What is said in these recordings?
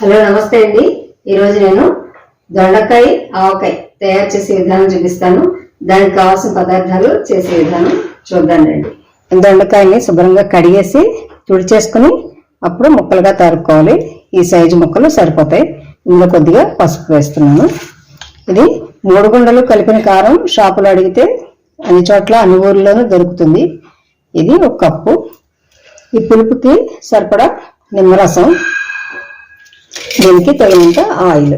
Hello నమస్తే అండి. ఈరోజు నేను దొండకాయ ఆవకాయ తయారు చేసే విధానం చూపిస్తాను. దానికి కావాల్సిన పదార్థాలు చేసే విధానం చూద్దాండి. దొండకాయని శుభ్రంగా కడిగేసి తుడిచేసుకుని అప్పుడు ముక్కలుగా తరుక్కోవాలి. ఈ సైజు ముక్కలు సరిపోతాయి. ఇందులో కొద్దిగా పసుపు వేస్తున్నాను. ఇది 3 గుండలు కలిపిన కారం షాపులో అడిగితే అన్ని చోట్ల అన్ని ఊర్లోనూ దొరుకుతుంది. ఇది 1 కప్పు. ఈ పులుపుకి సరిపడా నిమ్మరసం, దీనికి తగినంత ఆయిల్.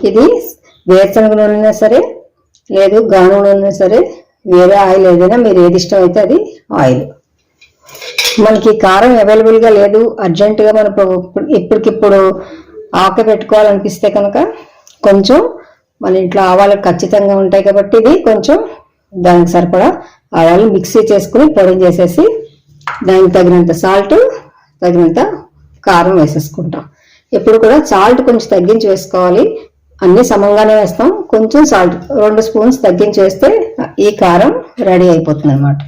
ఇది వేరుశనగ నూనె సరే, లేదు గానుగ నూనె సరే, వేరే ఆయిల్ ఏదైనా మీరు ఏది ఇష్టం అయితే అది ఆయిల్. మనకి కారం అవైలబుల్గా లేదు, అర్జెంటుగా మనం ఇప్పటికిప్పుడు ఆవకాయ పెట్టుకోవాలనిపిస్తే కనుక కొంచెం మన ఇంట్లో ఆవాలు ఖచ్చితంగా ఉంటాయి కాబట్టి ఇది కొంచెం దానికి సరిపడా ఆవాలు మిక్సీ చేసుకుని పొడి చేసేసి దానికి తగినంత సాల్ట్, తగినంత కారం వేసేసుకుంటాం. ఎప్పుడు కూడా సాల్ట్ కొంచెం తగ్గించి వేసుకోవాలి. అన్ని సమంగానే వేస్తాం. కొంచెం సాల్ట్ 2 స్పూన్స్ తగ్గించి వేస్తే ఈ కారం రెడీ అయిపోతుంది అన్నమాట.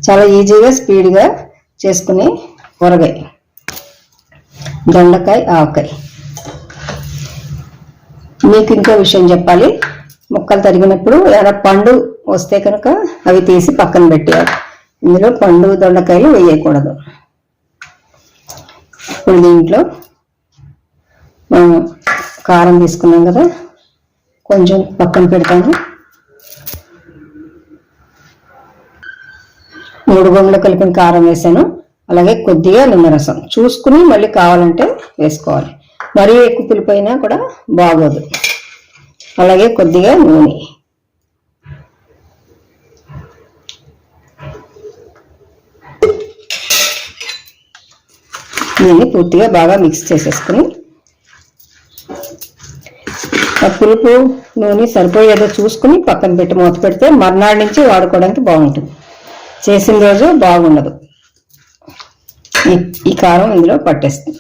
చాలా ఈజీగా స్పీడ్గా చేసుకునే కూరగాయ దొండకాయ ఆవకాయ. మీకు ఇంకో విషయం చెప్పాలి. ముక్కలు తరిగినప్పుడు ఏమైనా పండు వస్తే కనుక అవి తీసి పక్కన పెట్టేయాలి. ఇందులో పండు దొండకాయలు వేయకూడదు. ఇప్పుడు దీంట్లో మనం కారం తీసుకున్నాం కదా, కొంచెం పక్కన పెడతాను. 3 గుండలు కలిపిన కారం వేసాను. అలాగే కొద్దిగా నిమ్మరసం చూసుకుని మళ్ళీ కావాలంటే వేసుకోవాలి. మరీ ఎక్కువ పులిపోయినా కూడా బాగోదు. అలాగే కొద్దిగా నూనె. దీన్ని పూర్తిగా బాగా మిక్స్ చేసేసుకుని పులుపు నూనె సరిపోయేదో చూసుకుని పక్కన పెట్టి మూత పెడితే మర్నాడు నుంచి వాడుకోవడానికి బాగుంటుంది. చేసిన రోజు బాగుండదు. ఈ కారం ఇందులో పట్టేస్తుంది.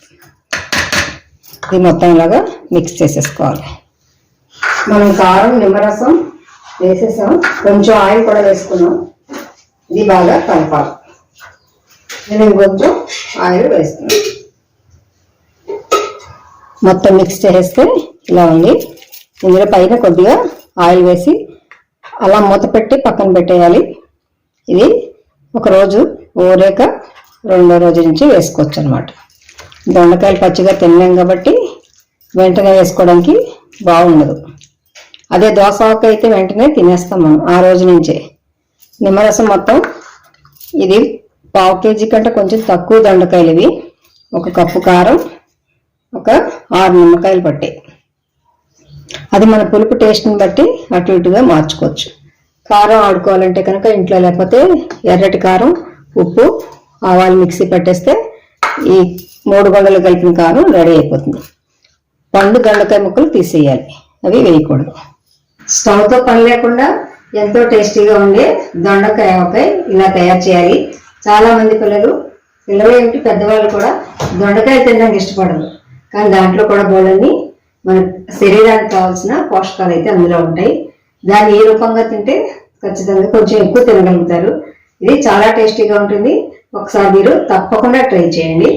ఇది మొత్తం ఇలాగా మిక్స్ చేసేసుకోవాలి. మనం కారం నిమ్మరసం వేసేసాం, కొంచెం ఆయిల్ కూడా వేసుకున్నాం. ఇది బాగా కలపాలి. నేను ఇంకొంచెం ఆయిల్ వేస్తున్నాను. మొత్తం మిక్స్ చేసేస్తే ఇలా ఉంది. ఇందులో పైన కొద్దిగా ఆయిల్ వేసి అలా మూత పెట్టి పక్కన పెట్టేయాలి. ఇది 1 రోజు ఊరేక 2వ రోజు నుంచి వేసుకోవచ్చు అనమాట. దొండకాయలు పచ్చిగా తినలేం కాబట్టి వెంటనే వేసుకోవడానికి బాగుండదు. అదే దోస ఆవకాయ అయితే వెంటనే తినేస్తాం మనం ఆ రోజు నుంచే. నిమ్మరసం మొత్తం ఇది 1/2 కేజీ కంటే కొంచెం తక్కువ దొండకాయలు ఇవి. 1 కప్పు కారం, ఒక 6 నిమ్మకాయలు పట్టాయి. అది మన పులుపు టేస్ట్ని బట్టి అటు ఇటుగా మార్చుకోవచ్చు. కారం ఆడుకోవాలంటే కనుక ఇంట్లో లేకపోతే ఎర్రటి కారం, ఉప్పు, ఆవాలు మిక్సీ పట్టేస్తే ఈ 3 గుండలు కలిపిన కారం రెడీ అయిపోతుంది. పండు దొండకాయ ముక్కలు తీసేయాలి, అవి వేయకూడదు. స్టవ్తో పని లేకుండా ఎంతో టేస్టీగా ఉండే దొండకాయ ఆవకాయ ఇలా తయారు చేయాలి. చాలా మంది పిల్లలు ఏమిటి పెద్దవాళ్ళు కూడా దొండకాయ తినడానికి ఇష్టపడరు. కానీ దాంట్లో కూడా బోళ్ళని మన శరీరానికి కావాల్సిన పోషకాలు అయితే అందులో ఉంటాయి. దాన్ని ఈ రూపంగా తింటే ఖచ్చితంగా కొంచెం ఎక్కువ తినగలుగుతారు. ఇది చాలా టేస్టీగా ఉంటుంది. ఒకసారి మీరు తప్పకుండా ట్రై చేయండి.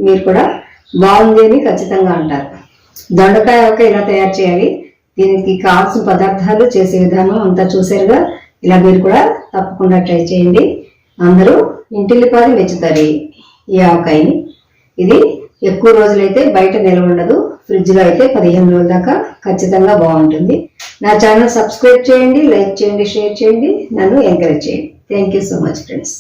మీరు కూడా బాగుంది అని ఖచ్చితంగా అంటారు. దొండకాయ ఆవకాయ ఇలా తయారు చేయాలి. దీనికి కావాల్సిన పదార్థాలు, చేసే విధానం అంతా చూసారుగా. ఇలా మీరు కూడా తప్పకుండా ట్రై చేయండి. అందరూ ఇంటిల్లిపాది మెచ్చుతారు ఈ ఆవకాయని. ఇది ఎక్కువ రోజులైతే బయట నిల్వ ఉండదు. ఫ్రిడ్జ్లో అయితే 15 రోజుల దాకా ఖచ్చితంగా బాగుంటుంది. నా ఛానల్ సబ్స్క్రైబ్ చేయండి, లైక్ చేయండి, షేర్ చేయండి, నన్ను ఎంకరేజ్ చేయండి. Thank you so much friends.